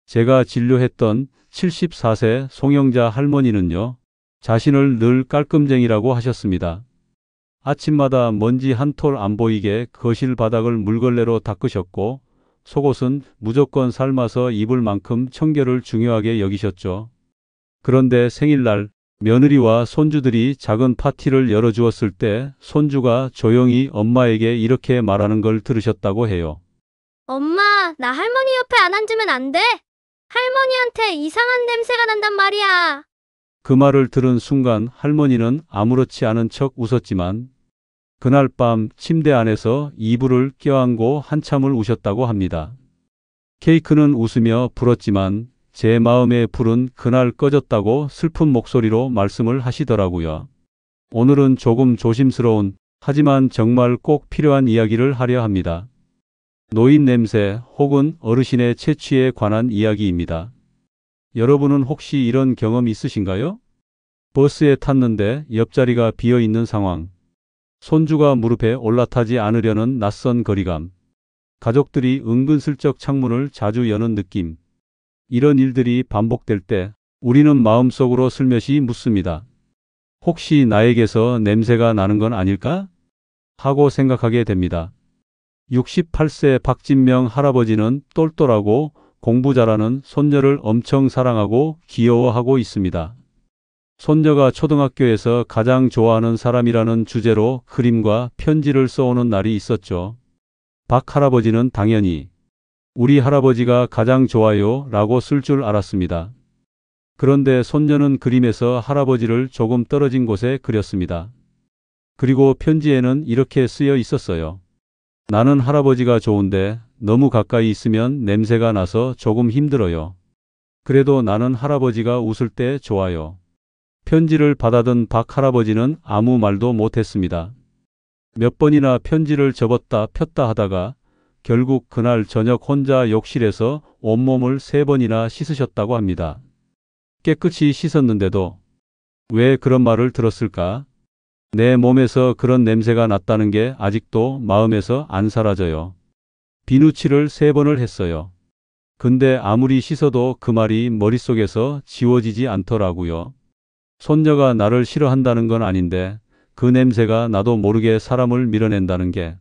제가 진료했던 74세 송영자 할머니는요, 자신을 늘 깔끔쟁이라고 하셨습니다. 아침마다 먼지 한 톨 안 보이게 거실 바닥을 물걸레로 닦으셨고, 속옷은 무조건 삶아서 입을 만큼 청결을 중요하게 여기셨죠. 그런데 생일날 며느리와 손주들이 작은 파티를 열어주었을 때 손주가 조용히 엄마에게 이렇게 말하는 걸 들으셨다고 해요. 엄마, 나 할머니 옆에 안 앉으면 안 돼? 할머니한테 이상한 냄새가 난단 말이야. 그 말을 들은 순간 할머니는 아무렇지 않은 척 웃었지만 그날 밤 침대 안에서 이불을 껴안고 한참을 우셨다고 합니다. 케이크는 웃으며 불었지만 제 마음의 불은 그날 꺼졌다고 슬픈 목소리로 말씀을 하시더라고요. 오늘은 조금 조심스러운, 하지만 정말 꼭 필요한 이야기를 하려 합니다. 노인 냄새 혹은 어르신의 채취에 관한 이야기입니다. 여러분은 혹시 이런 경험 있으신가요? 버스에 탔는데 옆자리가 비어 있는 상황. 손주가 무릎에 올라타지 않으려는 낯선 거리감. 가족들이 은근슬쩍 창문을 자주 여는 느낌. 이런 일들이 반복될 때 우리는 마음속으로 슬며시 묻습니다. 혹시 나에게서 냄새가 나는 건 아닐까? 하고 생각하게 됩니다. 68세 박진명 할아버지는 똘똘하고 공부 잘하는 손녀를 엄청 사랑하고 귀여워하고 있습니다. 손녀가 초등학교에서 가장 좋아하는 사람이라는 주제로 그림과 편지를 써오는 날이 있었죠. 박 할아버지는 당연히 우리 할아버지가 가장 좋아요 라고 쓸 줄 알았습니다. 그런데 손녀는 그림에서 할아버지를 조금 떨어진 곳에 그렸습니다. 그리고 편지에는 이렇게 쓰여 있었어요. 나는 할아버지가 좋은데 너무 가까이 있으면 냄새가 나서 조금 힘들어요. 그래도 나는 할아버지가 웃을 때 좋아요. 편지를 받아든 박 할아버지는 아무 말도 못했습니다. 몇 번이나 편지를 접었다 폈다 하다가 결국 그날 저녁 혼자 욕실에서 온몸을 3번이나 씻으셨다고 합니다. 깨끗이 씻었는데도 왜 그런 말을 들었을까? 내 몸에서 그런 냄새가 났다는 게 아직도 마음에서 안 사라져요. 비누칠을 3번을 했어요. 근데 아무리 씻어도 그 말이 머릿속에서 지워지지 않더라고요. 손녀가 나를 싫어한다는 건 아닌데 그 냄새가 나도 모르게 사람을 밀어낸다는 게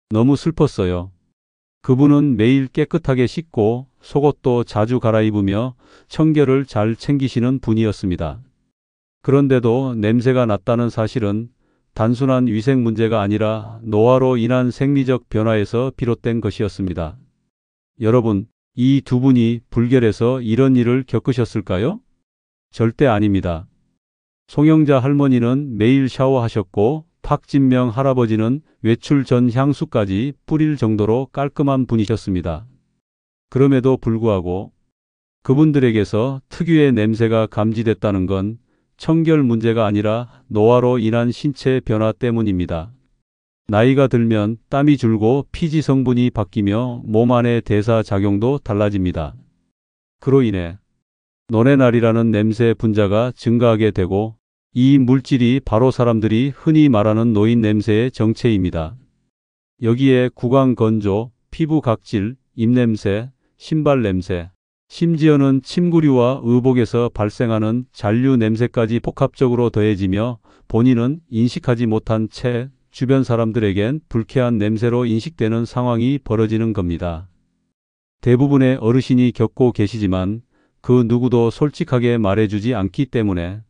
너무 슬펐어요. 그분은 매일 깨끗하게 씻고 속옷도 자주 갈아입으며 청결을 잘 챙기시는 분이었습니다. 그런데도 냄새가 났다는 사실은 단순한 위생 문제가 아니라 노화로 인한 생리적 변화에서 비롯된 것이었습니다. 여러분, 이 두 분이 불결해서 이런 일을 겪으셨을까요? 절대 아닙니다. 송영자 할머니는 매일 샤워하셨고 박진명 할아버지는 외출 전 향수까지 뿌릴 정도로 깔끔한 분이셨습니다. 그럼에도 불구하고 그분들에게서 특유의 냄새가 감지됐다는 건 청결 문제가 아니라 노화로 인한 신체 변화 때문입니다. 나이가 들면 땀이 줄고 피지 성분이 바뀌며 몸 안의 대사 작용도 달라집니다. 그로 인해 노레날이라는 냄새 분자가 증가하게 되고 이 물질이 바로 사람들이 흔히 말하는 노인 냄새의 정체입니다. 여기에 구강 건조, 피부 각질, 입냄새, 신발 냄새, 심지어는 침구류와 의복에서 발생하는 잔류 냄새까지 복합적으로 더해지며 본인은 인식하지 못한 채 주변 사람들에겐 불쾌한 냄새로 인식되는 상황이 벌어지는 겁니다. 대부분의 어르신이 겪고 계시지만 그 누구도 솔직하게 말해주지 않기 때문에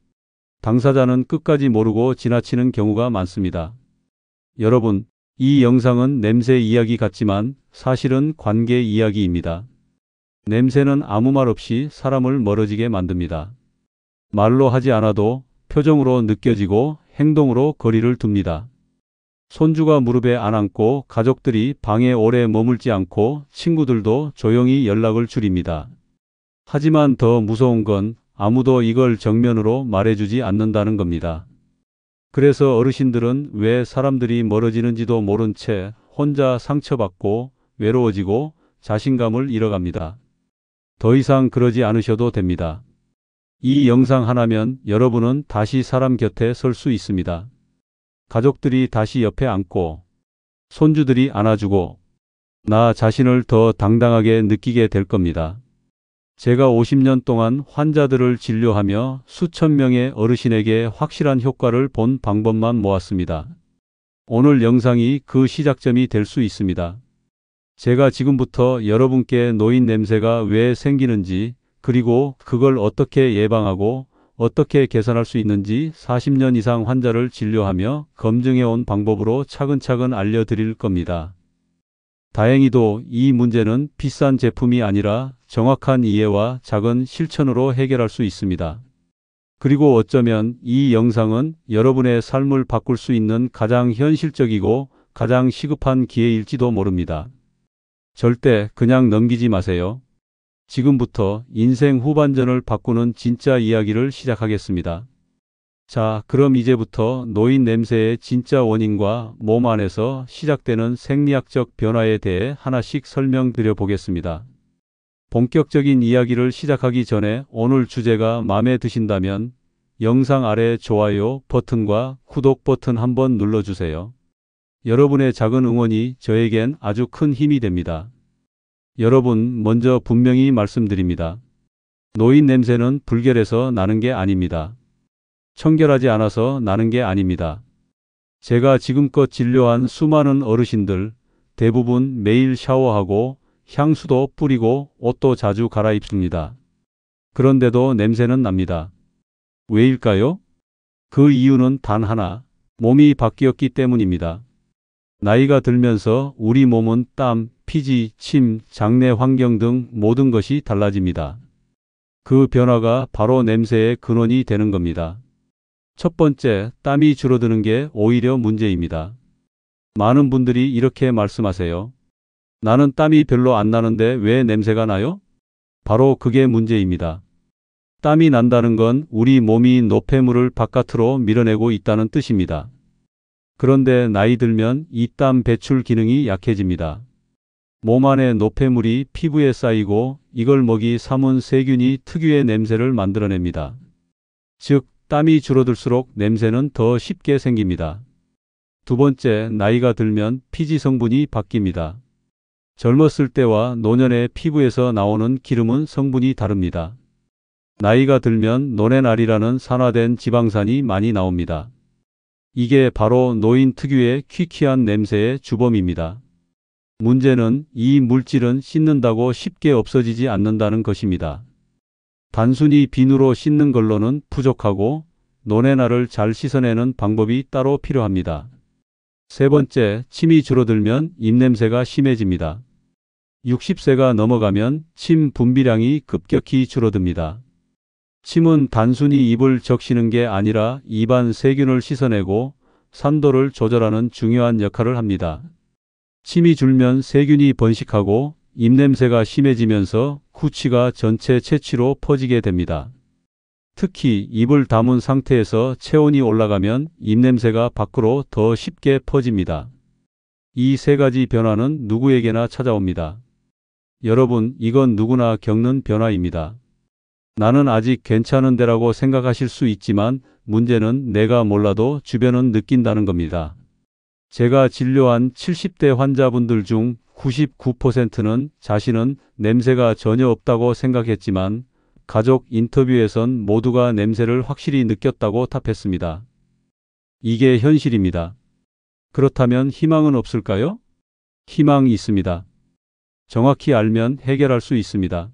당사자는 끝까지 모르고 지나치는 경우가 많습니다. 여러분, 이 영상은 냄새 이야기 같지만 사실은 관계 이야기입니다. 냄새는 아무 말 없이 사람을 멀어지게 만듭니다. 말로 하지 않아도 표정으로 느껴지고 행동으로 거리를 둡니다. 손주가 무릎에 안 앉고 가족들이 방에 오래 머물지 않고 친구들도 조용히 연락을 줄입니다. 하지만 더 무서운 건 아무도 이걸 정면으로 말해주지 않는다는 겁니다. 그래서 어르신들은 왜 사람들이 멀어지는지도 모른 채 혼자 상처받고 외로워지고 자신감을 잃어갑니다. 더 이상 그러지 않으셔도 됩니다. 이 영상 하나면 여러분은 다시 사람 곁에 설 수 있습니다. 가족들이 다시 옆에 앉고 손주들이 안아주고 나 자신을 더 당당하게 느끼게 될 겁니다. 제가 50년 동안 환자들을 진료하며 수천 명의 어르신에게 확실한 효과를 본 방법만 모았습니다. 오늘 영상이 그 시작점이 될 수 있습니다. 제가 지금부터 여러분께 노인 냄새가 왜 생기는지, 그리고 그걸 어떻게 예방하고 어떻게 개선할 수 있는지 40년 이상 환자를 진료하며 검증해온 방법으로 차근차근 알려드릴 겁니다. 다행히도 이 문제는 비싼 제품이 아니라 정확한 이해와 작은 실천으로 해결할 수 있습니다. 그리고 어쩌면 이 영상은 여러분의 삶을 바꿀 수 있는 가장 현실적이고 가장 시급한 기회일지도 모릅니다. 절대 그냥 넘기지 마세요. 지금부터 인생 후반전을 바꾸는 진짜 이야기를 시작하겠습니다. 자, 그럼 이제부터 노인 냄새의 진짜 원인과 몸 안에서 시작되는 생리학적 변화에 대해 하나씩 설명드려 보겠습니다. 본격적인 이야기를 시작하기 전에 오늘 주제가 마음에 드신다면 영상 아래 좋아요 버튼과 구독 버튼 한번 눌러주세요. 여러분의 작은 응원이 저에겐 아주 큰 힘이 됩니다. 여러분, 먼저 분명히 말씀드립니다. 노인 냄새는 불결해서 나는 게 아닙니다. 청결하지 않아서 나는 게 아닙니다. 제가 지금껏 진료한 수많은 어르신들 대부분 매일 샤워하고 향수도 뿌리고 옷도 자주 갈아입습니다. 그런데도 냄새는 납니다. 왜일까요? 그 이유는 단 하나, 몸이 바뀌었기 때문입니다. 나이가 들면서 우리 몸은 땀, 피지, 침, 장내 환경 등 모든 것이 달라집니다. 그 변화가 바로 냄새의 근원이 되는 겁니다. 첫 번째, 땀이 줄어드는 게 오히려 문제입니다. 많은 분들이 이렇게 말씀하세요. 나는 땀이 별로 안 나는데 왜 냄새가 나요? 바로 그게 문제입니다. 땀이 난다는 건 우리 몸이 노폐물을 바깥으로 밀어내고 있다는 뜻입니다. 그런데 나이 들면 이 땀 배출 기능이 약해집니다. 몸 안에 노폐물이 피부에 쌓이고 이걸 먹이 삼은 세균이 특유의 냄새를 만들어냅니다. 즉, 땀이 줄어들수록 냄새는 더 쉽게 생깁니다. 두 번째, 나이가 들면 피지 성분이 바뀝니다. 젊었을 때와 노년의 피부에서 나오는 기름은 성분이 다릅니다. 나이가 들면 노렌알이라는 산화된 지방산이 많이 나옵니다. 이게 바로 노인 특유의 퀴퀴한 냄새의 주범입니다. 문제는 이 물질은 씻는다고 쉽게 없어지지 않는다는 것입니다. 단순히 비누로 씻는 걸로는 부족하고 노렌알을 잘 씻어내는 방법이 따로 필요합니다. 세 번째, 침이 줄어들면 입냄새가 심해집니다. 60세가 넘어가면 침 분비량이 급격히 줄어듭니다. 침은 단순히 입을 적시는 게 아니라 입안 세균을 씻어내고 산도를 조절하는 중요한 역할을 합니다. 침이 줄면 세균이 번식하고 입냄새가 심해지면서 구취가 전체 체취로 퍼지게 됩니다. 특히 입을 다문 상태에서 체온이 올라가면 입냄새가 밖으로 더 쉽게 퍼집니다. 이 세 가지 변화는 누구에게나 찾아옵니다. 여러분, 이건 누구나 겪는 변화입니다. 나는 아직 괜찮은데라고 생각하실 수 있지만 문제는 내가 몰라도 주변은 느낀다는 겁니다. 제가 진료한 70대 환자분들 중 99%는 자신은 냄새가 전혀 없다고 생각했지만 가족 인터뷰에선 모두가 냄새를 확실히 느꼈다고 답했습니다. 이게 현실입니다. 그렇다면 희망은 없을까요? 희망이 있습니다. 정확히 알면 해결할 수 있습니다.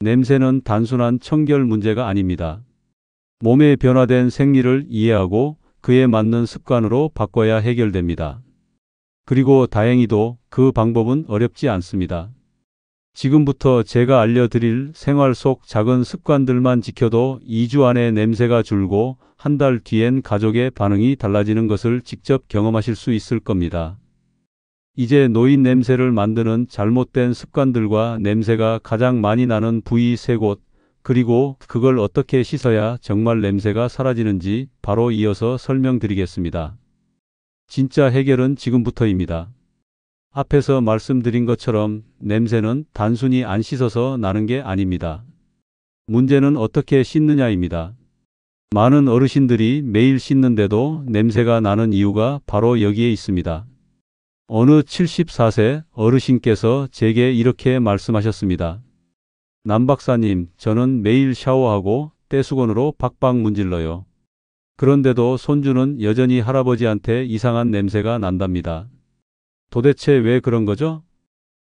냄새는 단순한 청결 문제가 아닙니다. 몸의 변화된 생리를 이해하고 그에 맞는 습관으로 바꿔야 해결됩니다. 그리고 다행히도 그 방법은 어렵지 않습니다. 지금부터 제가 알려드릴 생활 속 작은 습관들만 지켜도 2주 안에 냄새가 줄고 한 달 뒤엔 가족의 반응이 달라지는 것을 직접 경험하실 수 있을 겁니다. 이제 노인 냄새를 만드는 잘못된 습관들과 냄새가 가장 많이 나는 부위 3곳, 그리고 그걸 어떻게 씻어야 정말 냄새가 사라지는지 바로 이어서 설명드리겠습니다. 진짜 해결은 지금부터입니다. 앞에서 말씀드린 것처럼 냄새는 단순히 안 씻어서 나는 게 아닙니다. 문제는 어떻게 씻느냐입니다. 많은 어르신들이 매일 씻는데도 냄새가 나는 이유가 바로 여기에 있습니다. 어느 74세 어르신께서 제게 이렇게 말씀하셨습니다. 남 박사님, 저는 매일 샤워하고 떼수건으로 박박 문질러요. 그런데도 손주는 여전히 할아버지한테 이상한 냄새가 난답니다. 도대체 왜 그런 거죠?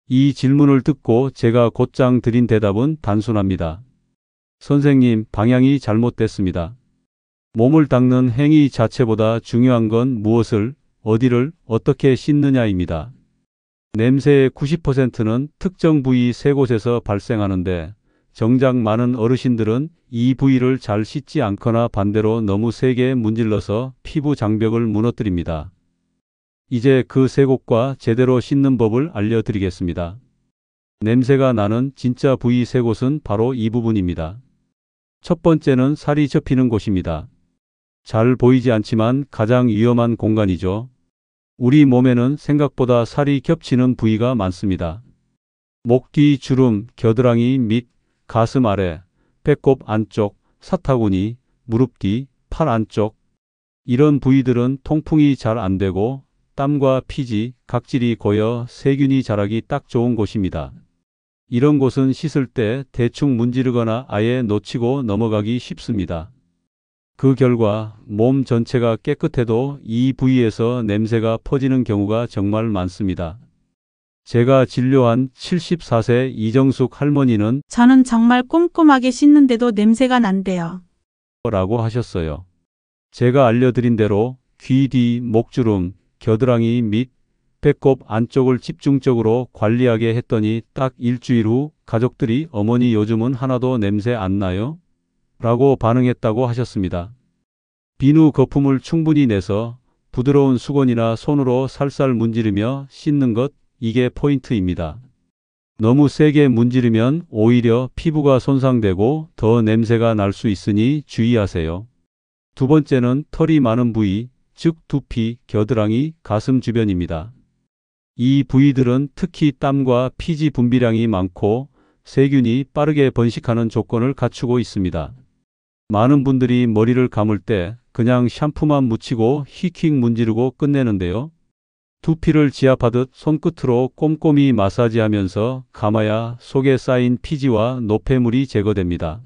이 질문을 듣고 제가 곧장 드린 대답은 단순합니다. 선생님, 방향이 잘못됐습니다. 몸을 닦는 행위 자체보다 중요한 건 무엇을, 어디를, 어떻게 씻느냐입니다. 냄새의 90%는 특정 부위 세 곳에서 발생하는데 정작 많은 어르신들은 이 부위를 잘 씻지 않거나 반대로 너무 세게 문질러서 피부 장벽을 무너뜨립니다. 이제 그 세 곳과 제대로 씻는 법을 알려드리겠습니다. 냄새가 나는 진짜 부위 세 곳은 바로 이 부분입니다. 첫 번째는 살이 접히는 곳입니다. 잘 보이지 않지만 가장 위험한 공간이죠. 우리 몸에는 생각보다 살이 겹치는 부위가 많습니다. 목 뒤 주름, 겨드랑이 밑, 가슴 아래, 배꼽 안쪽, 사타구니, 무릎 뒤, 팔 안쪽. 이런 부위들은 통풍이 잘 안 되고 땀과 피지, 각질이 고여 세균이 자라기 딱 좋은 곳입니다. 이런 곳은 씻을 때 대충 문지르거나 아예 놓치고 넘어가기 쉽습니다. 그 결과 몸 전체가 깨끗해도 이 부위에서 냄새가 퍼지는 경우가 정말 많습니다. 제가 진료한 74세 이정숙 할머니는 저는 정말 꼼꼼하게 씻는데도 냄새가 난대요. 라고 하셨어요. 제가 알려드린 대로 귀 뒤, 목주름, 겨드랑이 밑, 배꼽 안쪽을 집중적으로 관리하게 했더니 딱 일주일 후 가족들이 어머니 요즘은 하나도 냄새 안 나요? 라고 반응했다고 하셨습니다. 비누 거품을 충분히 내서 부드러운 수건이나 손으로 살살 문지르며 씻는 것, 이게 포인트입니다. 너무 세게 문지르면 오히려 피부가 손상되고 더 냄새가 날 수 있으니 주의하세요. 두 번째는 털이 많은 부위, 즉 두피, 겨드랑이, 가슴 주변입니다. 이 부위들은 특히 땀과 피지 분비량이 많고 세균이 빠르게 번식하는 조건을 갖추고 있습니다. 많은 분들이 머리를 감을 때 그냥 샴푸만 묻히고 휙휙 문지르고 끝내는데요. 두피를 지압하듯 손끝으로 꼼꼼히 마사지하면서 감아야 속에 쌓인 피지와 노폐물이 제거됩니다.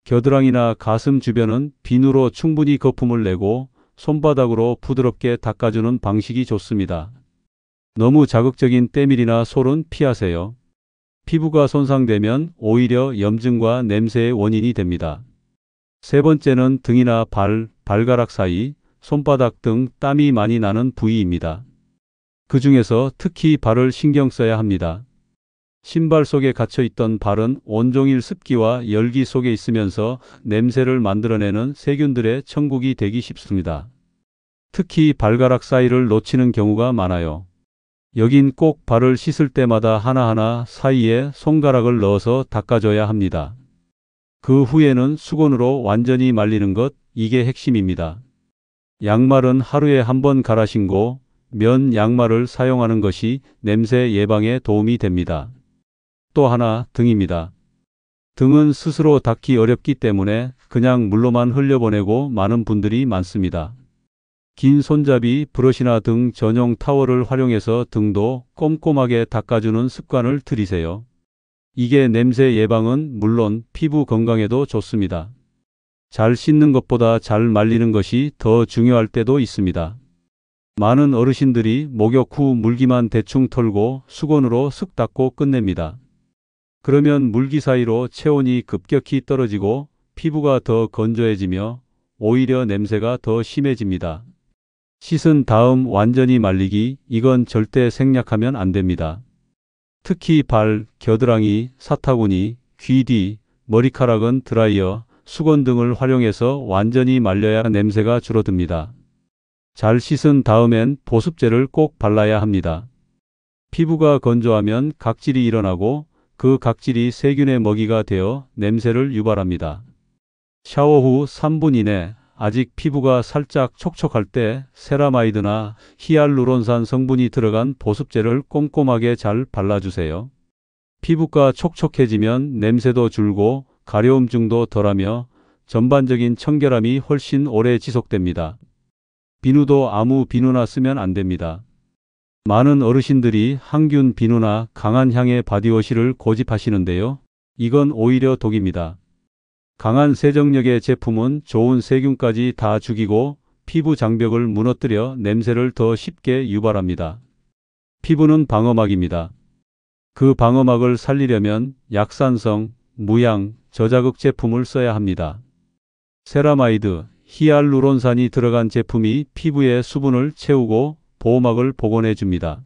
겨드랑이나 가슴 주변은 비누로 충분히 거품을 내고 손바닥으로 부드럽게 닦아주는 방식이 좋습니다. 너무 자극적인 때밀이나 솔은 피하세요. 피부가 손상되면 오히려 염증과 냄새의 원인이 됩니다. 세 번째는 등이나 발, 발가락 사이, 손바닥 등 땀이 많이 나는 부위입니다. 그 중에서 특히 발을 신경 써야 합니다. 신발 속에 갇혀 있던 발은 온종일 습기와 열기 속에 있으면서 냄새를 만들어내는 세균들의 천국이 되기 쉽습니다. 특히 발가락 사이를 놓치는 경우가 많아요. 여긴 꼭 발을 씻을 때마다 하나하나 사이에 손가락을 넣어서 닦아줘야 합니다. 그 후에는 수건으로 완전히 말리는 것, 이게 핵심입니다. 양말은 하루에 한 번 갈아 신고 면 양말을 사용하는 것이 냄새 예방에 도움이 됩니다. 또 하나, 등입니다. 등은 스스로 닦기 어렵기 때문에 그냥 물로만 흘려보내고 많은 분들이 많습니다. 긴 손잡이, 브러시나 등 전용 타월을 활용해서 등도 꼼꼼하게 닦아주는 습관을 들이세요. 이게 냄새 예방은 물론 피부 건강에도 좋습니다. 잘 씻는 것보다 잘 말리는 것이 더 중요할 때도 있습니다. 많은 어르신들이 목욕 후 물기만 대충 털고 수건으로 쓱 닦고 끝냅니다. 그러면 물기 사이로 체온이 급격히 떨어지고 피부가 더 건조해지며 오히려 냄새가 더 심해집니다. 씻은 다음 완전히 말리기, 이건 절대 생략하면 안 됩니다. 특히 발, 겨드랑이, 사타구니, 귀 뒤, 머리카락은 드라이어, 수건 등을 활용해서 완전히 말려야 냄새가 줄어듭니다. 잘 씻은 다음엔 보습제를 꼭 발라야 합니다. 피부가 건조하면 각질이 일어나고 그 각질이 세균의 먹이가 되어 냄새를 유발합니다. 샤워 후 3분 이내 아직 피부가 살짝 촉촉할 때 세라마이드나 히알루론산 성분이 들어간 보습제를 꼼꼼하게 잘 발라주세요. 피부가 촉촉해지면 냄새도 줄고 가려움증도 덜하며 전반적인 청결함이 훨씬 오래 지속됩니다. 비누도 아무 비누나 쓰면 안 됩니다. 많은 어르신들이 항균 비누나 강한 향의 바디워시를 고집하시는데요. 이건 오히려 독입니다. 강한 세정력의 제품은 좋은 세균까지 다 죽이고 피부 장벽을 무너뜨려 냄새를 더 쉽게 유발합니다. 피부는 방어막입니다. 그 방어막을 살리려면 약산성, 무향, 저자극 제품을 써야 합니다. 세라마이드, 히알루론산이 들어간 제품이 피부의 수분을 채우고 보호막을 복원해 줍니다.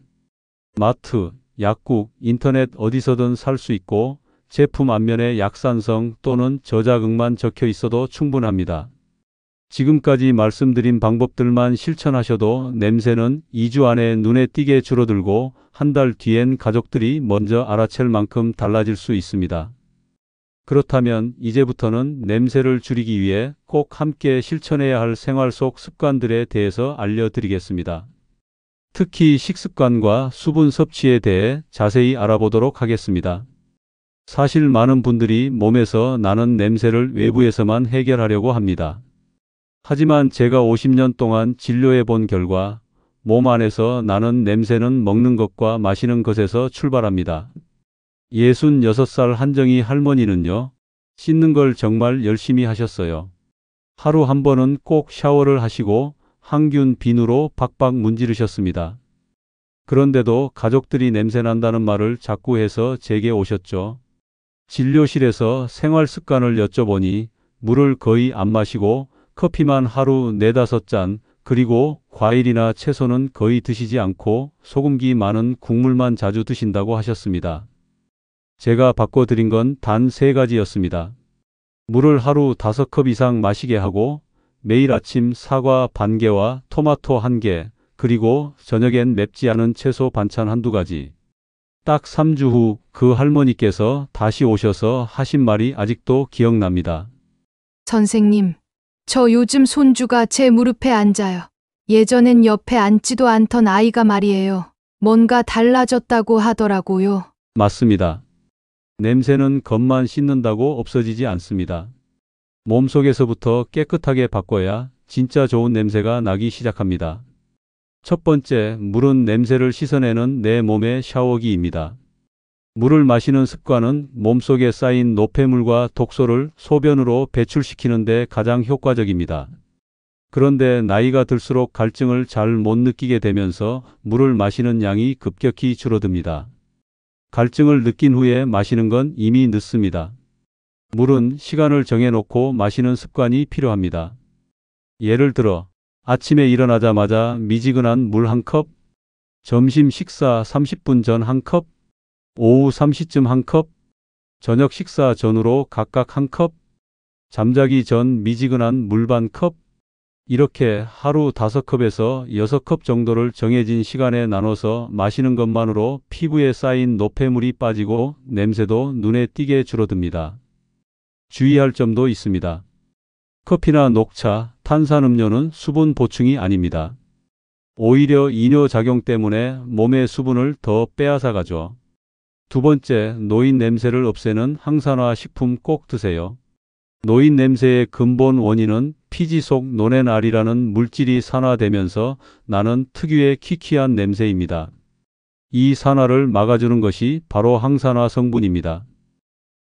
마트, 약국, 인터넷 어디서든 살 수 있고 제품 앞면에 약산성 또는 저자극만 적혀 있어도 충분합니다. 지금까지 말씀드린 방법들만 실천하셔도 냄새는 2주 안에 눈에 띄게 줄어들고 한 달 뒤엔 가족들이 먼저 알아챌 만큼 달라질 수 있습니다. 그렇다면 이제부터는 냄새를 줄이기 위해 꼭 함께 실천해야 할 생활 속 습관들에 대해서 알려드리겠습니다. 특히 식습관과 수분 섭취에 대해 자세히 알아보도록 하겠습니다. 사실 많은 분들이 몸에서 나는 냄새를 외부에서만 해결하려고 합니다. 하지만 제가 50년 동안 진료해 본 결과 몸 안에서 나는 냄새는 먹는 것과 마시는 것에서 출발합니다. 66살 한정희 할머니는요, 씻는 걸 정말 열심히 하셨어요. 하루 한 번은 꼭 샤워를 하시고 항균 비누로 박박 문지르셨습니다. 그런데도 가족들이 냄새난다는 말을 자꾸 해서 제게 오셨죠. 진료실에서 생활 습관을 여쭤보니 물을 거의 안 마시고 커피만 하루 4-5잔, 그리고 과일이나 채소는 거의 드시지 않고 소금기 많은 국물만 자주 드신다고 하셨습니다. 제가 바꿔드린 건 단 3가지였습니다. 물을 하루 5컵 이상 마시게 하고 매일 아침 사과 반개와 토마토 1개, 그리고 저녁엔 맵지 않은 채소 반찬 1-2가지. 딱 3주 후 그 할머니께서 다시 오셔서 하신 말이 아직도 기억납니다. 선생님, 저 요즘 손주가 제 무릎에 앉아요. 예전엔 옆에 앉지도 않던 아이가 말이에요. 뭔가 달라졌다고 하더라고요. 맞습니다. 냄새는 겉만 씻는다고 없어지지 않습니다. 몸속에서부터 깨끗하게 바꿔야 진짜 좋은 냄새가 나기 시작합니다. 첫 번째, 물은 냄새를 씻어내는 내 몸의 샤워기입니다. 물을 마시는 습관은 몸속에 쌓인 노폐물과 독소를 소변으로 배출시키는 데 가장 효과적입니다. 그런데 나이가 들수록 갈증을 잘 못 느끼게 되면서 물을 마시는 양이 급격히 줄어듭니다. 갈증을 느낀 후에 마시는 건 이미 늦습니다. 물은 시간을 정해놓고 마시는 습관이 필요합니다. 예를 들어 아침에 일어나자마자 미지근한 물 1컵, 점심 식사 30분 전 1컵, 오후 3시쯤 1컵, 저녁 식사 전후로 각각 1컵, 잠자기 전 미지근한 물 반 컵, 이렇게 하루 5컵에서 6컵 정도를 정해진 시간에 나눠서 마시는 것만으로 피부에 쌓인 노폐물이 빠지고 냄새도 눈에 띄게 줄어듭니다. 주의할 점도 있습니다. 커피나 녹차, 탄산음료는 수분 보충이 아닙니다. 오히려 이뇨작용 때문에 몸의 수분을 더 빼앗아가죠. 두 번째, 노인 냄새를 없애는 항산화 식품 꼭 드세요. 노인 냄새의 근본 원인은 피지 속 노렌알이라는 물질이 산화되면서 나는 특유의 키키한 냄새입니다. 이 산화를 막아주는 것이 바로 항산화 성분입니다.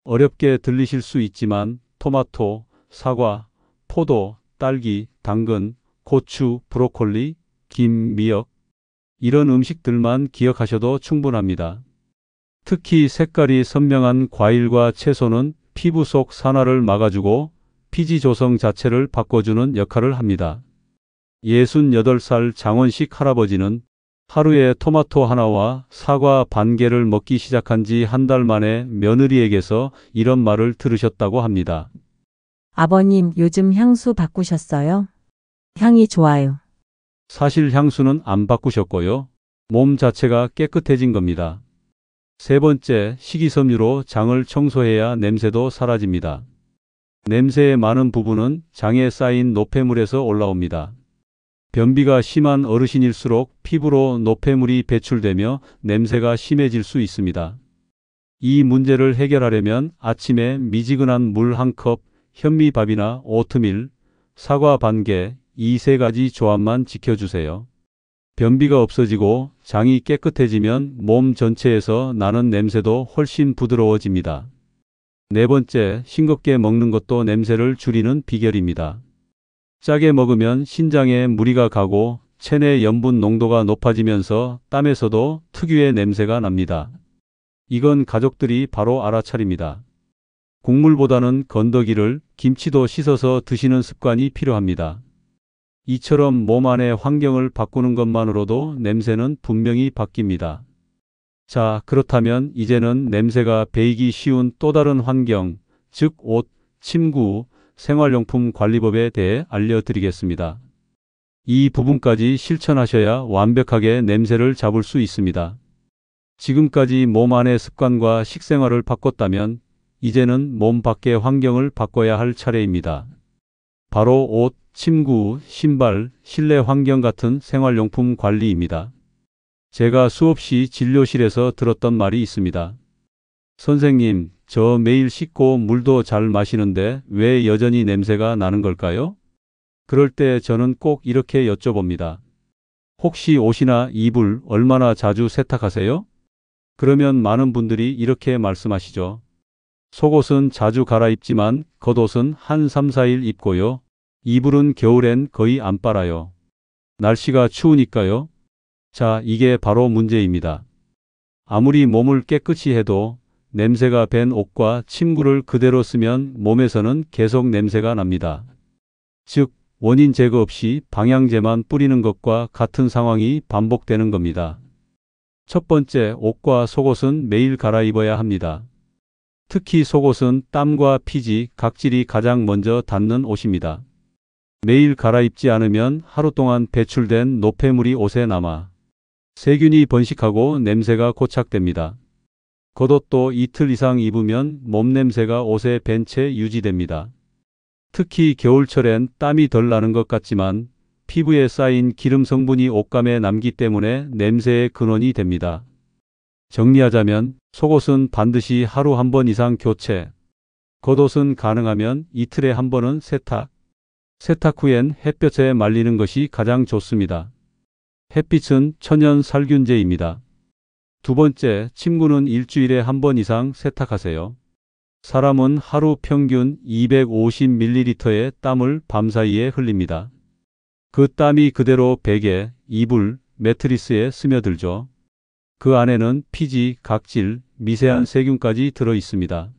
어렵게 들리실 수 있지만 토마토, 사과, 포도, 딸기, 당근, 고추, 브로콜리, 김, 미역, 이런 음식들만 기억하셔도 충분합니다. 특히 색깔이 선명한 과일과 채소는 피부 속 산화를 막아주고 피지 조성 자체를 바꿔주는 역할을 합니다. 68살 장원식 할아버지는 하루에 토마토 하나와 사과 반 개를 먹기 시작한 지 한 달 만에 며느리에게서 이런 말을 들으셨다고 합니다. 아버님, 요즘 향수 바꾸셨어요? 향이 좋아요. 사실 향수는 안 바꾸셨고요. 몸 자체가 깨끗해진 겁니다. 세 번째, 식이섬유로 장을 청소해야 냄새도 사라집니다. 냄새의 많은 부분은 장에 쌓인 노폐물에서 올라옵니다. 변비가 심한 어르신일수록 피부로 노폐물이 배출되며 냄새가 심해질 수 있습니다. 이 문제를 해결하려면 아침에 미지근한 물 1컵, 현미밥이나 오트밀, 사과 반 개, 이 3가지 조합만 지켜주세요. 변비가 없어지고 장이 깨끗해지면 몸 전체에서 나는 냄새도 훨씬 부드러워집니다. 네 번째, 싱겁게 먹는 것도 냄새를 줄이는 비결입니다. 짜게 먹으면 신장에 무리가 가고 체내 염분 농도가 높아지면서 땀에서도 특유의 냄새가 납니다. 이건 가족들이 바로 알아차립니다. 국물보다는 건더기를, 김치도 씻어서 드시는 습관이 필요합니다. 이처럼 몸 안의 환경을 바꾸는 것만으로도 냄새는 분명히 바뀝니다. 자, 그렇다면 이제는 냄새가 배이기 쉬운 또 다른 환경, 즉 옷, 침구, 생활용품 관리법에 대해 알려드리겠습니다. 이 부분까지 실천하셔야 완벽하게 냄새를 잡을 수 있습니다. 지금까지 몸 안의 습관과 식생활을 바꿨다면 이제는 몸 밖의 환경을 바꿔야 할 차례입니다. 바로 옷, 침구, 신발, 실내 환경 같은 생활용품 관리입니다. 제가 수없이 진료실에서 들었던 말이 있습니다. 선생님, 저 매일 씻고 물도 잘 마시는데 왜 여전히 냄새가 나는 걸까요? 그럴 때 저는 꼭 이렇게 여쭤봅니다. 혹시 옷이나 이불 얼마나 자주 세탁하세요? 그러면 많은 분들이 이렇게 말씀하시죠. 속옷은 자주 갈아입지만 겉옷은 한 3, 4일 입고요. 이불은 겨울엔 거의 안 빨아요. 날씨가 추우니까요. 자, 이게 바로 문제입니다. 아무리 몸을 깨끗이 해도 냄새가 밴 옷과 침구를 그대로 쓰면 몸에서는 계속 냄새가 납니다. 즉, 원인 제거 없이 방향제만 뿌리는 것과 같은 상황이 반복되는 겁니다. 첫 번째, 옷과 속옷은 매일 갈아입어야 합니다. 특히 속옷은 땀과 피지, 각질이 가장 먼저 닿는 옷입니다. 매일 갈아입지 않으면 하루 동안 배출된 노폐물이 옷에 남아 세균이 번식하고 냄새가 고착됩니다. 겉옷도 이틀 이상 입으면 몸 냄새가 옷에 밴 채 유지됩니다. 특히 겨울철엔 땀이 덜 나는 것 같지만 피부에 쌓인 기름 성분이 옷감에 남기 때문에 냄새의 근원이 됩니다. 정리하자면 속옷은 반드시 하루 한 번 이상 교체, 겉옷은 가능하면 이틀에 한 번은 세탁. 세탁 후엔 햇볕에 말리는 것이 가장 좋습니다. 햇빛은 천연 살균제입니다. 두 번째, 침구는 일주일에 한 번 이상 세탁하세요. 사람은 하루 평균 250ml의 땀을 밤사이에 흘립니다. 그 땀이 그대로 베개, 이불, 매트리스에 스며들죠. 그 안에는 피지, 각질, 미세한 세균까지 들어 있습니다.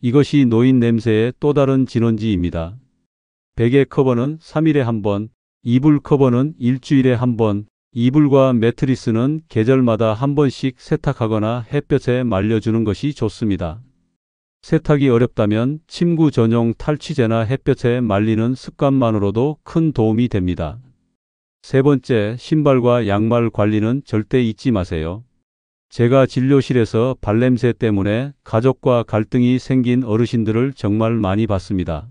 이것이 노인 냄새의 또 다른 진원지입니다. 베개 커버는 3일에 한 번, 이불 커버는 일주일에 한 번, 이불과 매트리스는 계절마다 한 번씩 세탁하거나 햇볕에 말려주는 것이 좋습니다. 세탁이 어렵다면 침구 전용 탈취제나 햇볕에 말리는 습관만으로도 큰 도움이 됩니다. 세 번째, 신발과 양말 관리는 절대 잊지 마세요. 제가 진료실에서 발냄새 때문에 가족과 갈등이 생긴 어르신들을 정말 많이 봤습니다.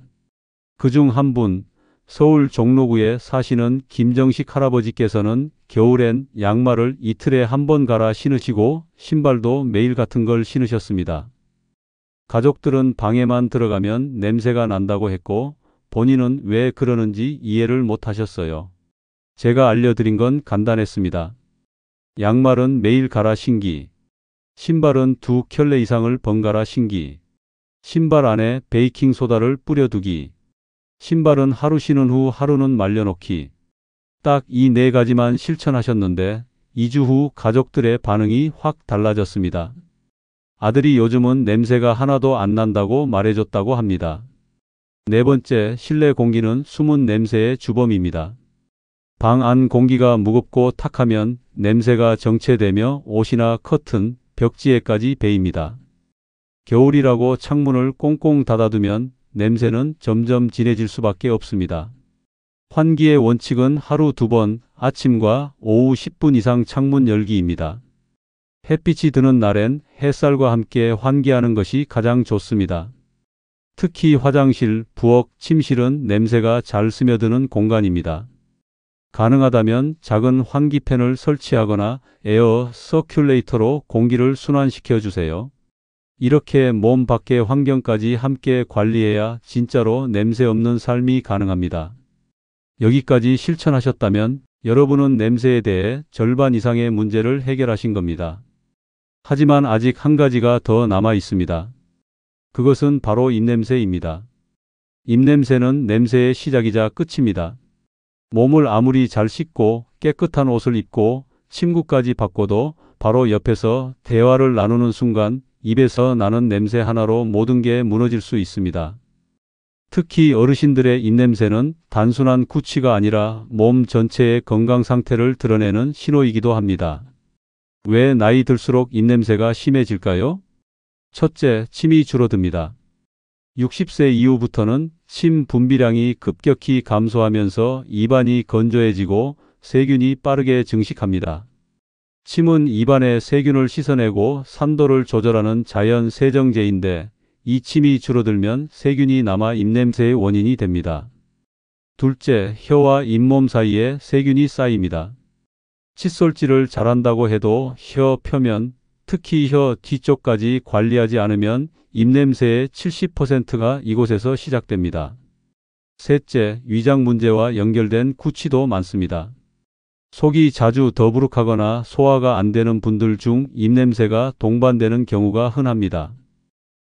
그중 한 분, 서울 종로구에 사시는 김정식 할아버지께서는 겨울엔 양말을 이틀에 한 번 갈아 신으시고 신발도 매일 같은 걸 신으셨습니다. 가족들은 방에만 들어가면 냄새가 난다고 했고 본인은 왜 그러는지 이해를 못 하셨어요. 제가 알려드린 건 간단했습니다. 양말은 매일 갈아 신기, 신발은 2켤레 이상을 번갈아 신기, 신발 안에 베이킹소다를 뿌려두기, 신발은 하루 신은 후 하루는 말려놓기. 딱 이 네 가지만 실천하셨는데 2주 후 가족들의 반응이 확 달라졌습니다. 아들이 요즘은 냄새가 하나도 안 난다고 말해줬다고 합니다. 네 번째, 실내 공기는 숨은 냄새의 주범입니다. 방 안 공기가 무겁고 탁하면 냄새가 정체되며 옷이나 커튼, 벽지에까지 배입니다. 겨울이라고 창문을 꽁꽁 닫아두면 냄새는 점점 진해질 수밖에 없습니다. 환기의 원칙은 하루 2번, 아침과 오후 10분 이상 창문 열기입니다. 햇빛이 드는 날엔 햇살과 함께 환기하는 것이 가장 좋습니다. 특히 화장실, 부엌, 침실은 냄새가 잘 스며드는 공간입니다. 가능하다면 작은 환기팬을 설치하거나 에어 서큘레이터로 공기를 순환시켜 주세요. 이렇게 몸 밖의 환경까지 함께 관리해야 진짜로 냄새 없는 삶이 가능합니다. 여기까지 실천하셨다면 여러분은 냄새에 대해 절반 이상의 문제를 해결하신 겁니다. 하지만 아직 한 가지가 더 남아 있습니다. 그것은 바로 입냄새입니다. 입냄새는 냄새의 시작이자 끝입니다. 몸을 아무리 잘 씻고 깨끗한 옷을 입고 침구까지 바꿔도 바로 옆에서 대화를 나누는 순간 입에서 나는 냄새 하나로 모든 게 무너질 수 있습니다. 특히 어르신들의 입냄새는 단순한 구취가 아니라 몸 전체의 건강 상태를 드러내는 신호이기도 합니다. 왜 나이 들수록 입냄새가 심해질까요? 첫째, 침이 줄어듭니다. 60세 이후부터는 침 분비량이 급격히 감소하면서 입안이 건조해지고 세균이 빠르게 증식합니다. 침은 입안의 세균을 씻어내고 산도를 조절하는 자연 세정제인데 이 침이 줄어들면 세균이 남아 입냄새의 원인이 됩니다. 둘째, 혀와 잇몸 사이에 세균이 쌓입니다. 칫솔질을 잘한다고 해도 혀 표면, 특히 혀 뒤쪽까지 관리하지 않으면 입냄새의 70%가 이곳에서 시작됩니다. 셋째, 위장 문제와 연결된 구취도 많습니다. 속이 자주 더부룩하거나 소화가 안 되는 분들 중 입냄새가 동반되는 경우가 흔합니다.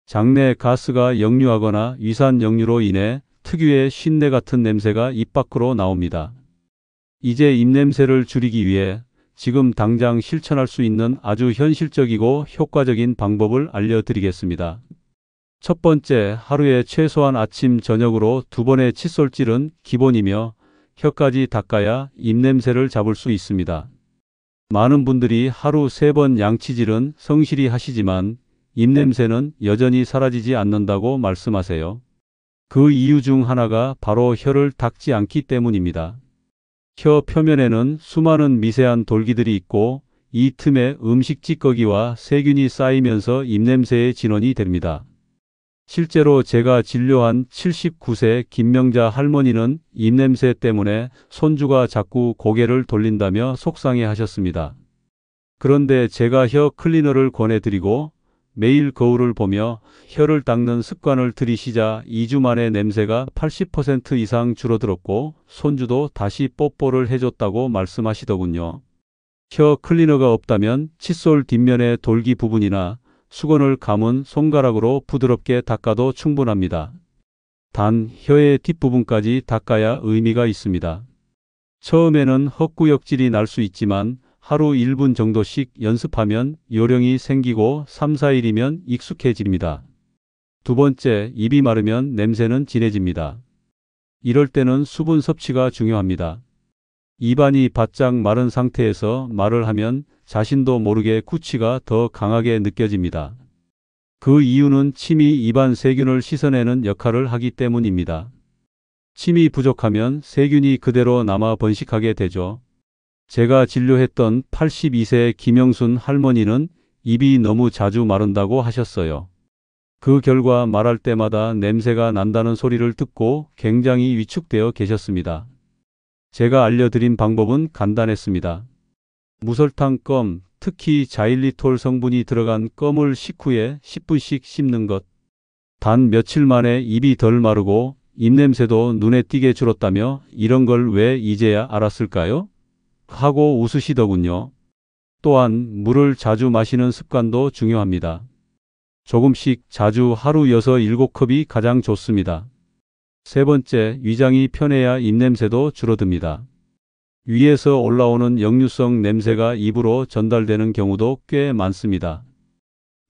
장내 가스가 역류하거나 위산 역류로 인해 특유의 쉰내 같은 냄새가 입 밖으로 나옵니다. 이제 입냄새를 줄이기 위해 지금 당장 실천할 수 있는 아주 현실적이고 효과적인 방법을 알려드리겠습니다. 첫 번째, 하루에 최소한 아침, 저녁으로 2번의 칫솔질은 기본이며 혀까지 닦아야 입냄새를 잡을 수 있습니다. 많은 분들이 하루 3번 양치질은 성실히 하시지만 입냄새는 여전히 사라지지 않는다고 말씀하세요. 그 이유 중 하나가 바로 혀를 닦지 않기 때문입니다. 혀 표면에는 수많은 미세한 돌기들이 있고 이 틈에 음식 찌꺼기와 세균이 쌓이면서 입냄새의 진원이 됩니다. 실제로 제가 진료한 79세 김명자 할머니는 입냄새 때문에 손주가 자꾸 고개를 돌린다며 속상해 하셨습니다. 그런데 제가 혀 클리너를 권해드리고 매일 거울을 보며 혀를 닦는 습관을 들이시자 2주 만에 냄새가 80% 이상 줄어들었고 손주도 다시 뽀뽀를 해줬다고 말씀하시더군요. 혀 클리너가 없다면 칫솔 뒷면의 돌기 부분이나 수건을 감은 손가락으로 부드럽게 닦아도 충분합니다. 단 혀의 뒷부분까지 닦아야 의미가 있습니다. 처음에는 헛구역질이 날 수 있지만 하루 1분 정도씩 연습하면 요령이 생기고 3, 4일이면 익숙해집니다. 두 번째, 입이 마르면 냄새는 진해집니다. 이럴 때는 수분 섭취가 중요합니다. 입안이 바짝 마른 상태에서 말을 하면 자신도 모르게 구취가 더 강하게 느껴집니다. 그 이유는 침이 입안 세균을 씻어내는 역할을 하기 때문입니다. 침이 부족하면 세균이 그대로 남아 번식하게 되죠. 제가 진료했던 82세 김영순 할머니는 입이 너무 자주 마른다고 하셨어요. 그 결과 말할 때마다 냄새가 난다는 소리를 듣고 굉장히 위축되어 계셨습니다. 제가 알려드린 방법은 간단했습니다. 무설탕 껌, 특히 자일리톨 성분이 들어간 껌을 식후에 10분씩 씹는 것. 단 며칠 만에 입이 덜 마르고 입냄새도 눈에 띄게 줄었다며 이런 걸 왜 이제야 알았을까요? 하고 웃으시더군요. 또한 물을 자주 마시는 습관도 중요합니다. 조금씩 자주 하루 6, 7컵이 가장 좋습니다. 세 번째, 위장이 편해야 입냄새도 줄어듭니다. 위에서 올라오는 역류성 냄새가 입으로 전달되는 경우도 꽤 많습니다.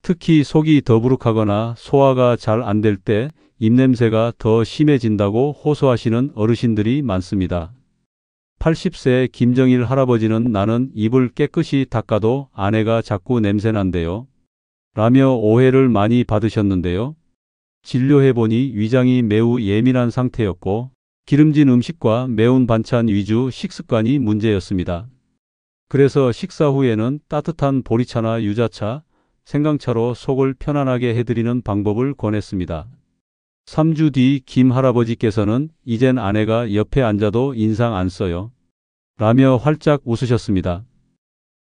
특히 속이 더부룩하거나 소화가 잘 안 될 때 입냄새가 더 심해진다고 호소하시는 어르신들이 많습니다. 80세 김정일 할아버지는 나는 입을 깨끗이 닦아도 아내가 자꾸 냄새난대요. 라며 오해를 많이 받으셨는데요. 진료해보니 위장이 매우 예민한 상태였고 기름진 음식과 매운 반찬 위주 식습관이 문제였습니다. 그래서 식사 후에는 따뜻한 보리차나 유자차, 생강차로 속을 편안하게 해드리는 방법을 권했습니다. 3주 뒤 김 할아버지께서는 이젠 아내가 옆에 앉아도 인상 안 써요. 라며 활짝 웃으셨습니다.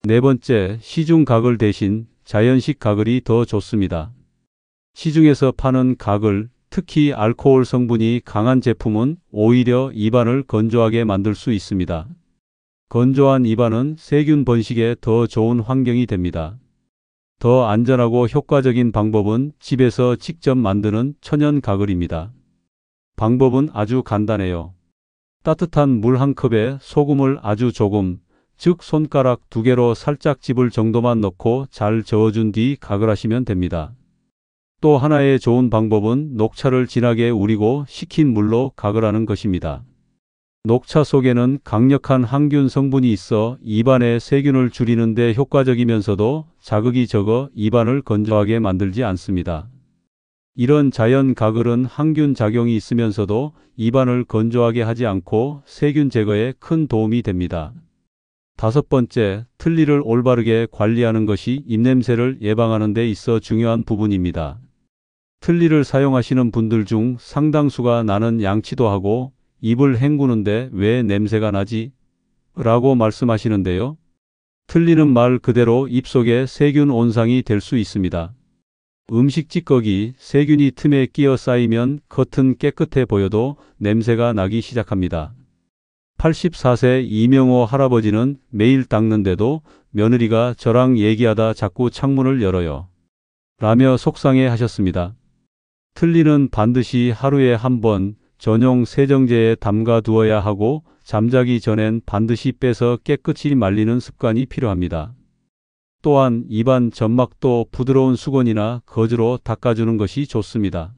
네 번째, 시중 가글 대신 자연식 가글이 더 좋습니다. 시중에서 파는 가글, 특히 알코올 성분이 강한 제품은 오히려 입안을 건조하게 만들 수 있습니다. 건조한 입안은 세균 번식에 더 좋은 환경이 됩니다. 더 안전하고 효과적인 방법은 집에서 직접 만드는 천연 가글입니다. 방법은 아주 간단해요. 따뜻한 물 한 컵에 소금을 아주 조금, 즉 손가락 2개로 살짝 집을 정도만 넣고 잘 저어준 뒤 가글하시면 됩니다. 또 하나의 좋은 방법은 녹차를 진하게 우리고 식힌 물로 가글하는 것입니다. 녹차 속에는 강력한 항균 성분이 있어 입안의 세균을 줄이는 데 효과적이면서도 자극이 적어 입안을 건조하게 만들지 않습니다. 이런 자연 가글은 항균 작용이 있으면서도 입안을 건조하게 하지 않고 세균 제거에 큰 도움이 됩니다. 5번째, 틀니를 올바르게 관리하는 것이 입냄새를 예방하는 데 있어 중요한 부분입니다. 틀니를 사용하시는 분들 중 상당수가 나는 양치도 하고 입을 헹구는데 왜 냄새가 나지? 라고 말씀하시는데요. 틀니는 말 그대로 입속에 세균 온상이 될 수 있습니다. 음식 찌꺼기, 세균이 틈에 끼어 쌓이면 겉은 깨끗해 보여도 냄새가 나기 시작합니다. 84세 이명호 할아버지는 매일 닦는데도 며느리가 저랑 얘기하다 자꾸 창문을 열어요. 라며 속상해 하셨습니다. 틀니는 반드시 하루에 한 번 전용 세정제에 담가 두어야 하고 잠자기 전엔 반드시 빼서 깨끗이 말리는 습관이 필요합니다. 또한 입안 점막도 부드러운 수건이나 거즈로 닦아주는 것이 좋습니다.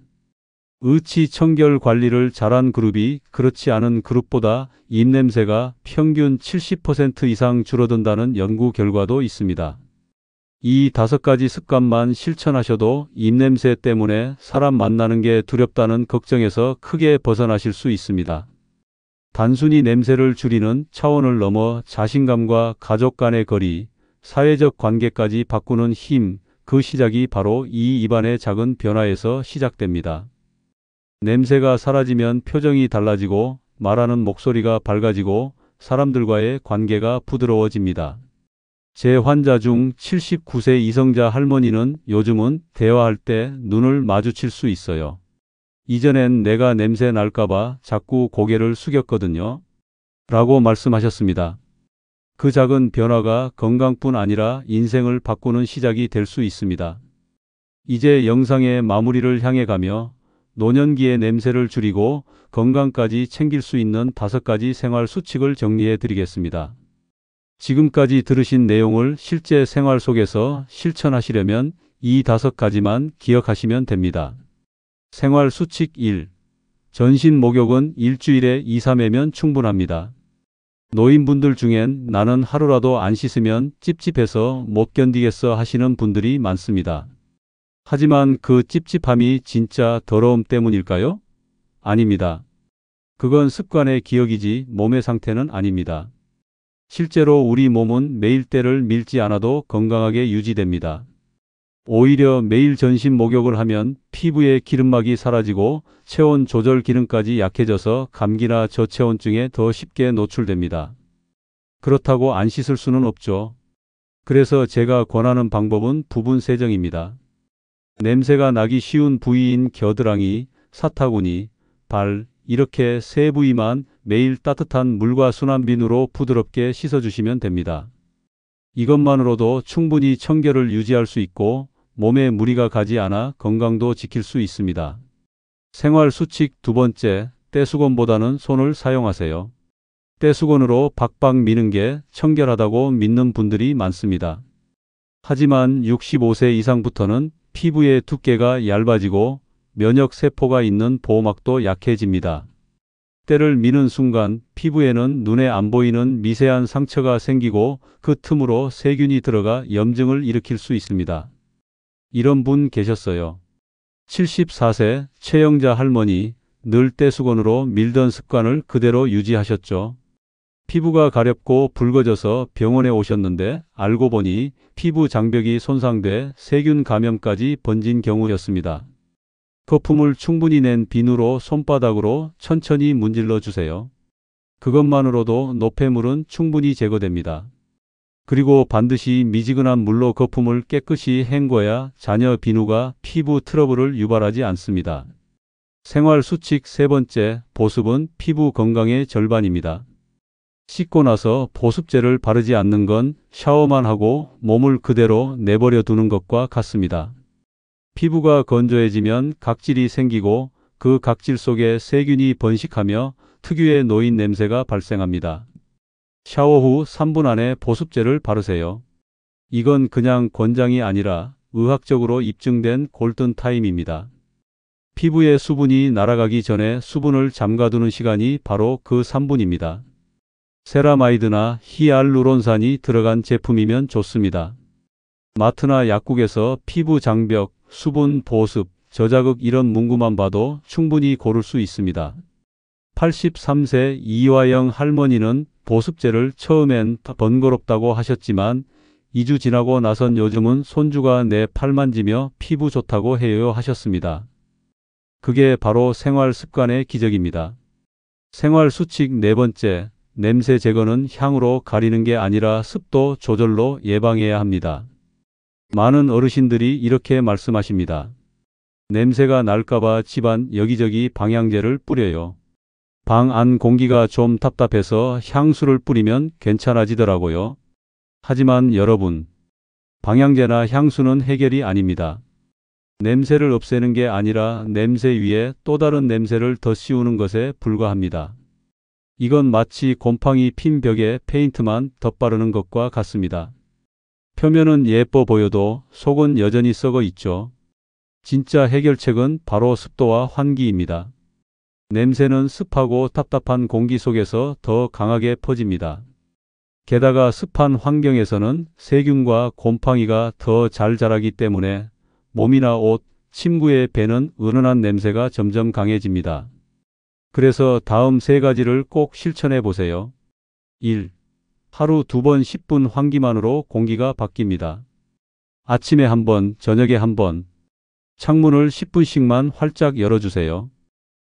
의치 청결 관리를 잘한 그룹이 그렇지 않은 그룹보다 입냄새가 평균 70% 이상 줄어든다는 연구 결과도 있습니다. 이 5가지 습관만 실천하셔도 입냄새 때문에 사람 만나는 게 두렵다는 걱정에서 크게 벗어나실 수 있습니다. 단순히 냄새를 줄이는 차원을 넘어 자신감과 가족 간의 거리, 사회적 관계까지 바꾸는 힘, 그 시작이 바로 이 입안의 작은 변화에서 시작됩니다. 냄새가 사라지면 표정이 달라지고 말하는 목소리가 밝아지고 사람들과의 관계가 부드러워집니다. 제 환자 중 79세 이성자 할머니는 요즘은 대화할 때 눈을 마주칠 수 있어요. 이전엔 내가 냄새 날까봐 자꾸 고개를 숙였거든요. 라고 말씀하셨습니다. 그 작은 변화가 건강뿐 아니라 인생을 바꾸는 시작이 될 수 있습니다. 이제 영상의 마무리를 향해 가며 노년기의 냄새를 줄이고 건강까지 챙길 수 있는 5가지 생활 수칙을 정리해 드리겠습니다. 지금까지 들으신 내용을 실제 생활 속에서 실천하시려면 이 5가지만 기억하시면 됩니다. 생활 수칙 1. 전신 목욕은 일주일에 2-3회면 충분합니다. 노인분들 중엔 나는 하루라도 안 씻으면 찝찝해서 못 견디겠어 하시는 분들이 많습니다. 하지만 그 찝찝함이 진짜 더러움 때문일까요? 아닙니다. 그건 습관의 기억이지 몸의 상태는 아닙니다. 실제로 우리 몸은 매일 때를 밀지 않아도 건강하게 유지됩니다. 오히려 매일 전신 목욕을 하면 피부의 기름막이 사라지고 체온 조절 기능까지 약해져서 감기나 저체온증에 더 쉽게 노출됩니다. 그렇다고 안 씻을 수는 없죠. 그래서 제가 권하는 방법은 부분 세정입니다. 냄새가 나기 쉬운 부위인 겨드랑이, 사타구니, 발, 이렇게 3부위만 매일 따뜻한 물과 순한비누로 부드럽게 씻어주시면 됩니다. 이것만으로도 충분히 청결을 유지할 수 있고 몸에 무리가 가지 않아 건강도 지킬 수 있습니다. 생활 수칙 2번째, 떼수건보다는 손을 사용하세요. 떼수건으로 박박 미는 게 청결하다고 믿는 분들이 많습니다. 하지만 65세 이상부터는 피부의 두께가 얇아지고 면역 세포가 있는 보호막도 약해집니다. 때를 미는 순간 피부에는 눈에 안 보이는 미세한 상처가 생기고 그 틈으로 세균이 들어가 염증을 일으킬 수 있습니다. 이런 분 계셨어요. 74세 최영자 할머니, 늘 떼수건으로 밀던 습관을 그대로 유지하셨죠. 피부가 가렵고 붉어져서 병원에 오셨는데 알고 보니 피부 장벽이 손상돼 세균 감염까지 번진 경우였습니다. 거품을 충분히 낸 비누로 손바닥으로 천천히 문질러 주세요. 그것만으로도 노폐물은 충분히 제거됩니다. 그리고 반드시 미지근한 물로 거품을 깨끗이 헹궈야 잔여 비누가 피부 트러블을 유발하지 않습니다. 생활 수칙 3번째, 보습은 피부 건강의 절반입니다. 씻고 나서 보습제를 바르지 않는 건 샤워만 하고 몸을 그대로 내버려 두는 것과 같습니다. 피부가 건조해지면 각질이 생기고 그 각질 속에 세균이 번식하며 특유의 노인 냄새가 발생합니다. 샤워 후 3분 안에 보습제를 바르세요. 이건 그냥 권장이 아니라 의학적으로 입증된 골든타임입니다. 피부의 수분이 날아가기 전에 수분을 잠가두는 시간이 바로 그 3분입니다. 세라마이드나 히알루론산이 들어간 제품이면 좋습니다. 마트나 약국에서 피부 장벽, 수분 보습, 저자극 이런 문구만 봐도 충분히 고를 수 있습니다. 83세 이화영 할머니는 보습제를 처음엔 번거롭다고 하셨지만 2주 지나고 나선 요즘은 손주가 내 팔 만지며 피부 좋다고 해요 하셨습니다. 그게 바로 생활 습관의 기적입니다. 생활 수칙 네 번째, 냄새 제거는 향으로 가리는 게 아니라 습도 조절로 예방해야 합니다. 많은 어르신들이 이렇게 말씀하십니다. 냄새가 날까봐 집안 여기저기 방향제를 뿌려요. 방 안 공기가 좀 답답해서 향수를 뿌리면 괜찮아지더라고요. 하지만 여러분, 방향제나 향수는 해결이 아닙니다. 냄새를 없애는 게 아니라 냄새 위에 또 다른 냄새를 더 씌우는 것에 불과합니다. 이건 마치 곰팡이 핀 벽에 페인트만 덧바르는 것과 같습니다. 표면은 예뻐 보여도 속은 여전히 썩어 있죠. 진짜 해결책은 바로 습도와 환기입니다. 냄새는 습하고 답답한 공기 속에서 더 강하게 퍼집니다. 게다가 습한 환경에서는 세균과 곰팡이가 더 잘 자라기 때문에 몸이나 옷, 침구에 배는 은은한 냄새가 점점 강해집니다. 그래서 다음 세 가지를 꼭 실천해 보세요. 1. 하루 2번 10분 환기만으로 공기가 바뀝니다. 아침에 한 번, 저녁에 한 번. 창문을 10분씩만 활짝 열어주세요.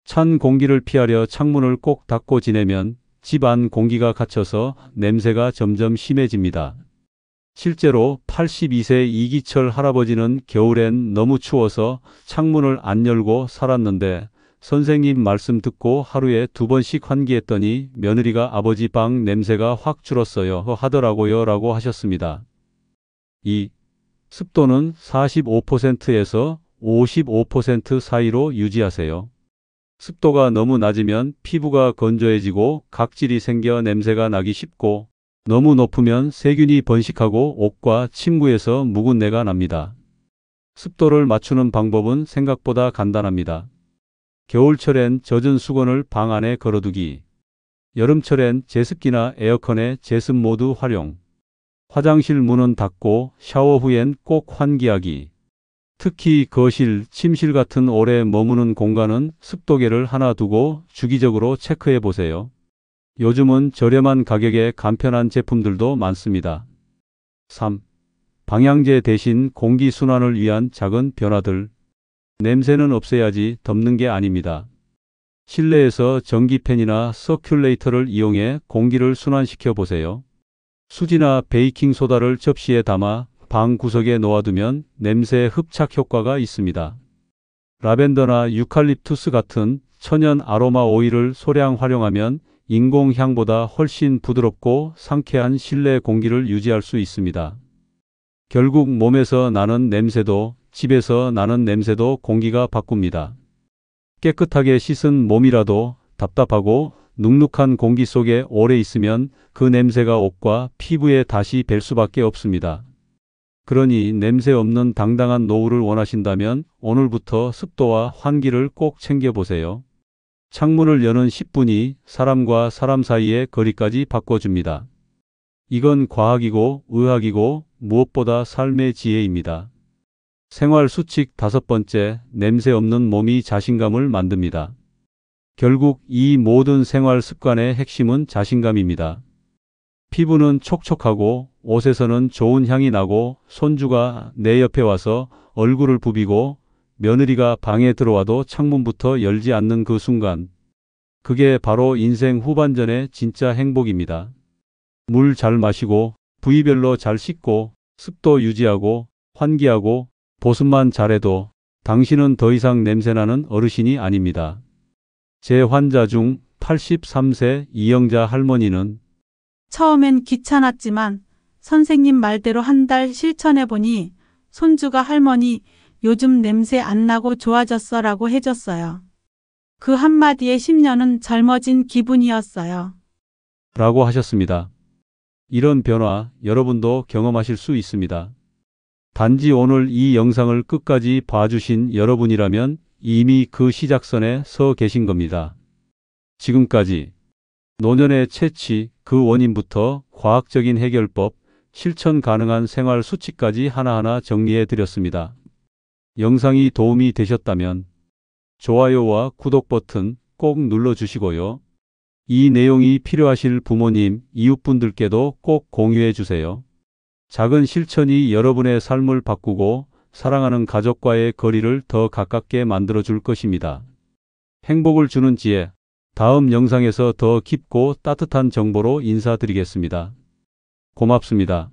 찬 공기를 피하려 창문을 꼭 닫고 지내면 집 안 공기가 갇혀서 냄새가 점점 심해집니다. 실제로 82세 이기철 할아버지는 겨울엔 너무 추워서 창문을 안 열고 살았는데 선생님 말씀 듣고 하루에 2번씩 환기했더니 며느리가 아버지 방 냄새가 확 줄었어요 하더라고요 라고 하셨습니다. 2. 습도는 45%에서 55% 사이로 유지하세요. 습도가 너무 낮으면 피부가 건조해지고 각질이 생겨 냄새가 나기 쉽고 너무 높으면 세균이 번식하고 옷과 침구에서 묵은 내가 납니다. 습도를 맞추는 방법은 생각보다 간단합니다. 겨울철엔 젖은 수건을 방 안에 걸어두기. 여름철엔 제습기나 에어컨의 제습 모드 활용. 화장실 문은 닫고 샤워 후엔 꼭 환기하기. 특히 거실, 침실 같은 오래 머무는 공간은 습도계를 하나 두고 주기적으로 체크해 보세요. 요즘은 저렴한 가격에 간편한 제품들도 많습니다. 3. 방향제 대신 공기 순환을 위한 작은 변화들. 냄새는 없애야지 덮는 게 아닙니다. 실내에서 전기팬이나 서큘레이터를 이용해 공기를 순환시켜 보세요. 수지나 베이킹소다를 접시에 담아 방 구석에 놓아두면 냄새 흡착 효과가 있습니다. 라벤더나 유칼립투스 같은 천연 아로마 오일을 소량 활용하면 인공향보다 훨씬 부드럽고 상쾌한 실내 공기를 유지할 수 있습니다. 결국 몸에서 나는 냄새도 집에서 나는 냄새도 공기가 바꿉니다. 깨끗하게 씻은 몸이라도 답답하고 눅눅한 공기 속에 오래 있으면 그 냄새가 옷과 피부에 다시 뵐 수밖에 없습니다. 그러니 냄새 없는 당당한 노후를 원하신다면 오늘부터 습도와 환기를 꼭 챙겨보세요. 창문을 여는 10분이 사람과 사람 사이의 거리까지 바꿔줍니다. 이건 과학이고 의학이고 무엇보다 삶의 지혜입니다. 생활 수칙 5번째, 냄새 없는 몸이 자신감을 만듭니다. 결국 이 모든 생활 습관의 핵심은 자신감입니다. 피부는 촉촉하고 옷에서는 좋은 향이 나고 손주가 내 옆에 와서 얼굴을 부비고 며느리가 방에 들어와도 창문부터 열지 않는 그 순간. 그게 바로 인생 후반전의 진짜 행복입니다. 물 잘 마시고 부위별로 잘 씻고 습도 유지하고 환기하고 보습만 잘해도 당신은 더 이상 냄새나는 어르신이 아닙니다. 제 환자 중 83세 이영자 할머니는 처음엔 귀찮았지만 선생님 말대로 한 달 실천해보니 손주가 할머니 요즘 냄새 안 나고 좋아졌어라고 해줬어요. 그 한마디에 10년은 젊어진 기분이었어요. 라고 하셨습니다. 이런 변화 여러분도 경험하실 수 있습니다. 단지 오늘 이 영상을 끝까지 봐주신 여러분이라면 이미 그 시작선에 서 계신 겁니다. 지금까지 노년의 채취, 그 원인부터 과학적인 해결법, 실천 가능한 생활 수칙까지 하나하나 정리해 드렸습니다. 영상이 도움이 되셨다면 좋아요와 구독 버튼 꼭 눌러주시고요. 이 내용이 필요하실 부모님, 이웃분들께도 꼭 공유해 주세요. 작은 실천이 여러분의 삶을 바꾸고 사랑하는 가족과의 거리를 더 가깝게 만들어 줄 것입니다. 행복을 주는 지혜, 다음 영상에서 더 깊고 따뜻한 정보로 인사드리겠습니다. 고맙습니다.